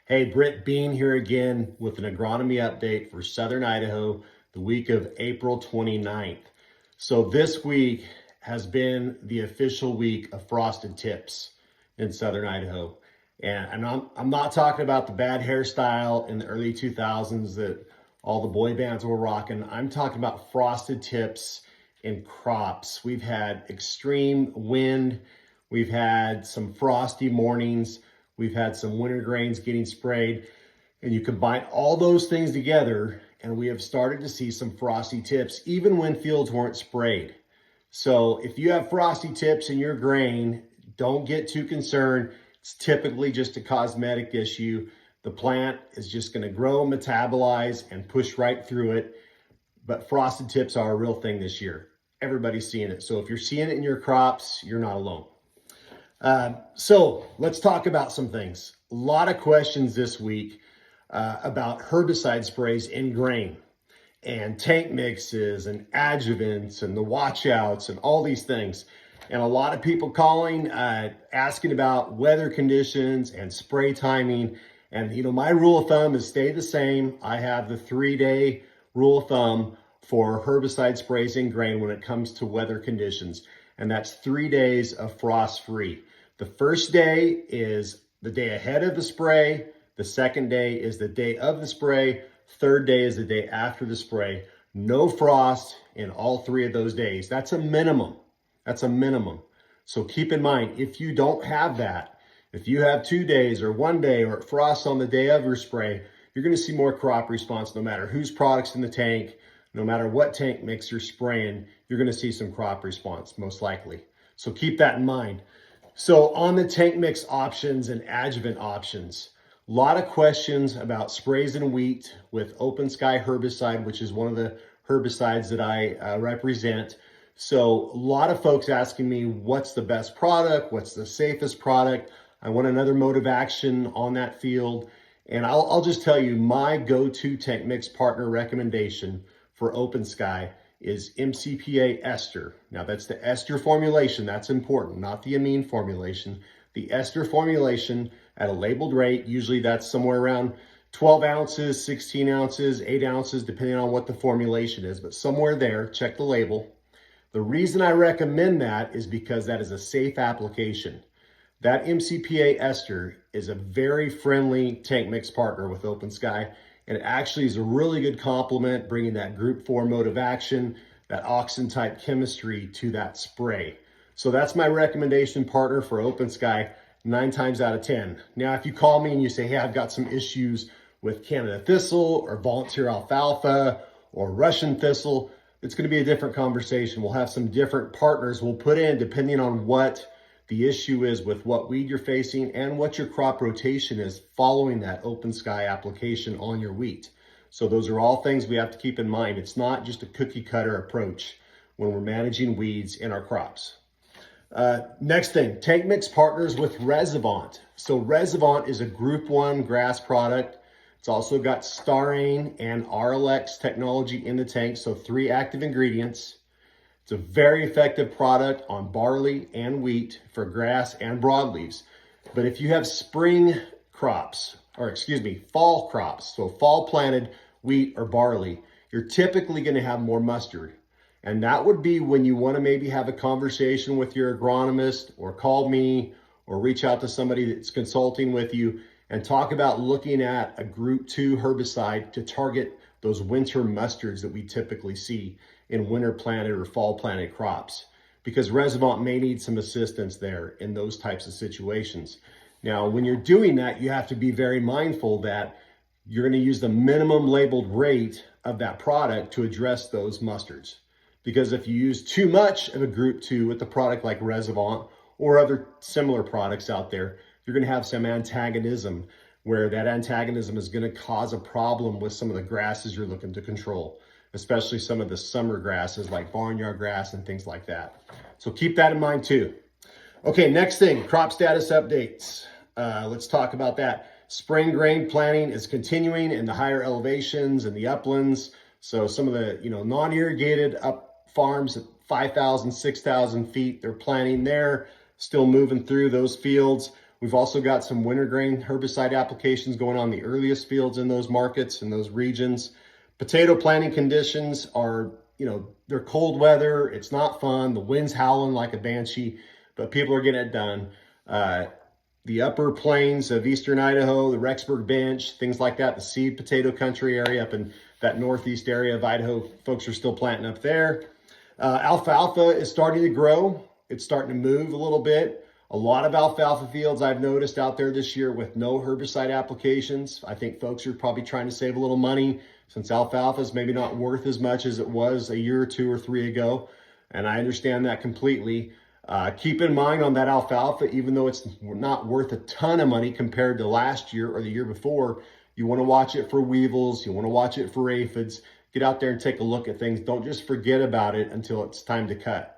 Hey, Britt Bean here again with an agronomy update for Southern Idaho, the week of April 29th. So this week has been the official week of frosted tips in Southern Idaho. And I'm not talking about the bad hairstyle in the early 2000s that all the boy bands were rocking. I'm talking about frosted tips in crops. We've had extreme wind. We've had some frosty mornings. We've had some winter grains getting sprayed, and you combine all those things together and we have started to see some frosty tips even when fields weren't sprayed. So if you have frosty tips in your grain, don't get too concerned. It's typically just a cosmetic issue. The plant is just going to grow, metabolize, and push right through it. But frosted tips are a real thing this year. Everybody's seeing it. So if you're seeing it in your crops, you're not alone. So let's talk about some things. A lot of questions this week about herbicide sprays in grain and tank mixes and adjuvants and the watchouts and all these things. And a lot of people calling, asking about weather conditions and spray timing. And, my rule of thumb is stay the same. I have the 3-day rule of thumb for herbicide sprays in grain when it comes to weather conditions. And that's 3 days of frost free. The first day is the day ahead of the spray. The second day is the day of the spray. Third day is the day after the spray. No frost in all 3 of those days. That's a minimum. That's a minimum. So keep in mind, if you don't have that, if you have 2 days or 1 day or frost on the day of your spray, you're going to see more crop response no matter whose product's in the tank, no matter what tank mix you're spraying, you're going to see some crop response most likely. So keep that in mind. So on the tank mix options and adjuvant options, a lot of questions about sprays in wheat with Open Sky herbicide, which is one of the herbicides that I represent. So a lot of folks asking me, what's the best product? What's the safest product? I want another mode of action on that field. And I'll just tell you, my go-to tank mix partner recommendation for Open Sky is MCPA ester. Now that's the ester formulation, that's important, not the amine formulation. The ester formulation at a labeled rate, usually that's somewhere around 12 ounces, 16 ounces, 8 ounces, depending on what the formulation is, but somewhere there, check the label. The reason I recommend that is because that is a safe application. That MCPA ester is a very friendly tank mix partner with Open Sky. And it actually is a really good complement, bringing that group 4 mode of action, that auxin type chemistry to that spray. So that's my recommendation partner for Open Sky 9 times out of 10. Now, if you call me and you say, hey, I've got some issues with Canada thistle or volunteer alfalfa or Russian thistle, it's going to be a different conversation. We'll have some different partners we'll put in depending on what the issue is with what weed you're facing and what your crop rotation is following that Open Sky application on your wheat. So those are all things we have to keep in mind. It's not just a cookie cutter approach when we're managing weeds in our crops. Next thing, tank mix partners with Resivant. So Resivant is a group 1 grass product. It's also got Starane and RLX technology in the tank. So 3 active ingredients. It's a very effective product on barley and wheat for grass and broadleaves. But if you have spring crops, fall crops, so fall planted wheat or barley, you're typically going to have more mustard. And that would be when you want to maybe have a conversation with your agronomist or call me or reach out to somebody that's consulting with you and talk about looking at a group 2 herbicide to target those winter mustards that we typically see in winter planted or fall planted crops, because Resivant may need some assistance there in those types of situations. Now, when you're doing that, you have to be very mindful that you're going to use the minimum labeled rate of that product to address those mustards. Because if you use too much of a group 2 with a product like Resivant or other similar products out there, you're going to have some antagonism, where that antagonism is going to cause a problem with some of the grasses you're looking to control, especially some of the summer grasses like barnyard grass and things like that. So keep that in mind too. Okay, next thing, crop status updates. Let's talk about that. Spring grain planting is continuing in the higher elevations and the uplands. So some of the non-irrigated up farms at 5,000, 6,000 feet, they're planting there, still moving through those fields. We've also got some wintergreen herbicide applications going on in the earliest fields in those markets, in those regions. Potato planting conditions are, they're cold weather. It's not fun. The wind's howling like a banshee, but people are getting it done. The upper plains of eastern Idaho, the Rexburg Bench, things like that, the seed potato country area up in that northeast area of Idaho, folks are still planting up there. Alfalfa is starting to grow. It's starting to move a little bit. A lot of alfalfa fields I've noticed out there this year with no herbicide applications. I think folks are probably trying to save a little money since alfalfa is maybe not worth as much as it was a year or 2 or 3 ago. And I understand that completely. Keep in mind on that alfalfa, even though it's not worth a ton of money compared to last year or the year before, you want to watch it for weevils. You want to watch it for aphids. Get out there and take a look at things. Don't just forget about it until it's time to cut.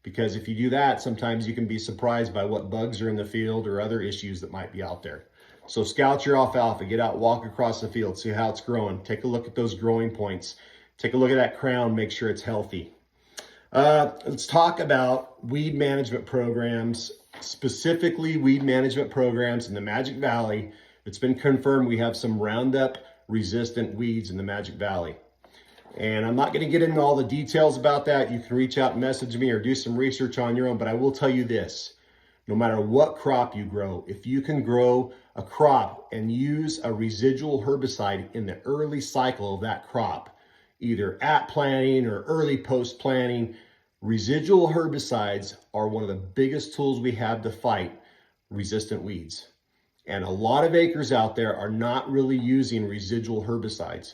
Because if you do that, sometimes you can be surprised by what bugs are in the field or other issues that might be out there. So scout your alfalfa, get out, walk across the field, see how it's growing. Take a look at those growing points. Take a look at that crown, make sure it's healthy. Let's talk about weed management programs, specifically weed management programs in the Magic Valley. It's been confirmed we have some Roundup resistant weeds in the Magic Valley. And I'm not going to get into all the details about that. You can reach out and message me or do some research on your own, but I will tell you this. No matter what crop you grow, if you can grow a crop and use a residual herbicide in the early cycle of that crop, either at planting or early post-planting, residual herbicides are one of the biggest tools we have to fight resistant weeds. And a lot of acres out there are not really using residual herbicides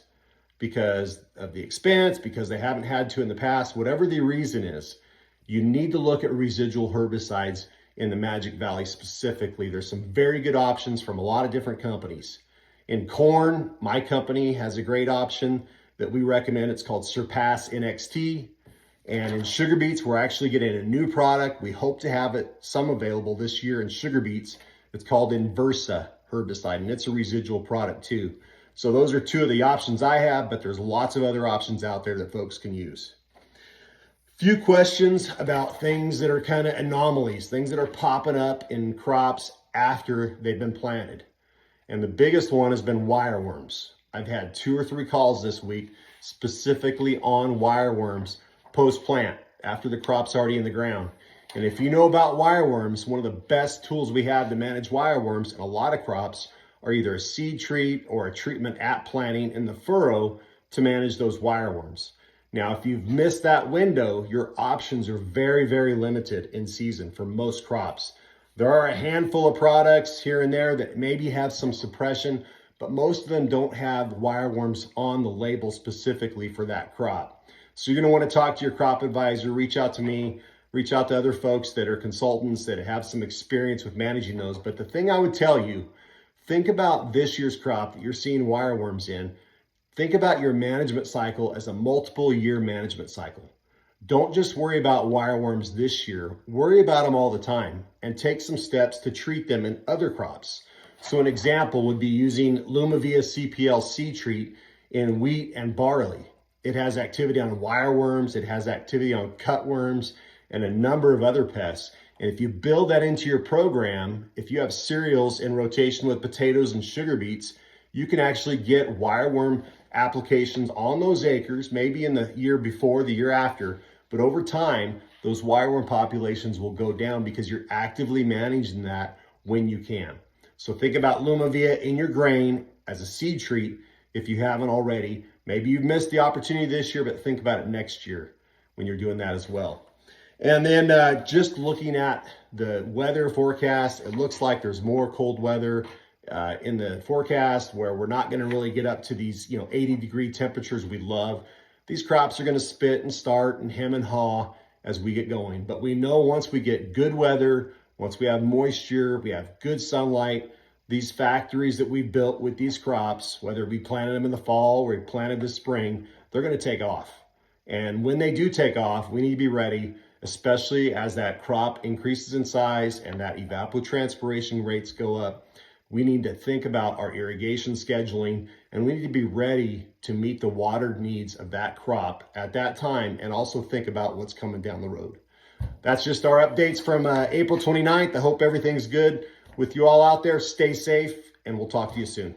because of the expense, because they haven't had to in the past, whatever the reason is. You need to look at residual herbicides in the Magic Valley specifically. There's some very good options from a lot of different companies. In corn, my company has a great option that we recommend. It's called Surpass NXT. And in sugar beets, we're actually getting a new product. We hope to have some available this year in sugar beets. It's called Inversa herbicide, and it's a residual product too. So those are 2 of the options I have, but there's lots of other options out there that folks can use. Few questions about things that are kind of anomalies, things that are popping up in crops after they've been planted. And the biggest one has been wireworms. I've had 2 or 3 calls this week specifically on wireworms post-plant, after the crop's already in the ground. And if you know about wireworms, one of the best tools we have to manage wireworms in a lot of crops are either a seed treat or a treatment at planting in the furrow to manage those wireworms. Now, if you've missed that window, your options are very, very limited in season for most crops. There are a handful of products here and there that maybe have some suppression, but most of them don't have wireworms on the label specifically for that crop. So you're going to want to talk to your crop advisor, reach out to me, reach out to other folks that are consultants that have some experience with managing those. But the thing I would tell you, think about this year's crop that you're seeing wireworms in. Think about your management cycle as a multiple year management cycle. Don't just worry about wireworms this year, worry about them all the time and take some steps to treat them in other crops. So an example would be using Lumavia CPL seed treat in wheat and barley. It has activity on wireworms, it has activity on cutworms, and a number of other pests. And if you build that into your program, if you have cereals in rotation with potatoes and sugar beets, you can actually get wireworm applications on those acres, maybe in the year before, the year after, but over time, those wireworm populations will go down because you're actively managing that when you can. So think about Lumavia in your grain as a seed treat if you haven't already. Maybe you've missed the opportunity this year, but think about it next year when you're doing that as well. And then just looking at the weather forecast, it looks like there's more cold weather in the forecast where we're not going to really get up to these 80-degree temperatures we love. These crops are going to spit and start and hem and haw as we get going. But we know once we get good weather, once we have moisture, we have good sunlight, these factories that we built with these crops, whether we planted them in the fall or we planted this spring, they're going to take off. And when they do take off, we need to be ready, especially as that crop increases in size and that evapotranspiration rates go up. We need to think about our irrigation scheduling, and we need to be ready to meet the water needs of that crop at that time, and also think about what's coming down the road. That's just our updates from April 29th. I hope everything's good. With you all out there, stay safe, and we'll talk to you soon.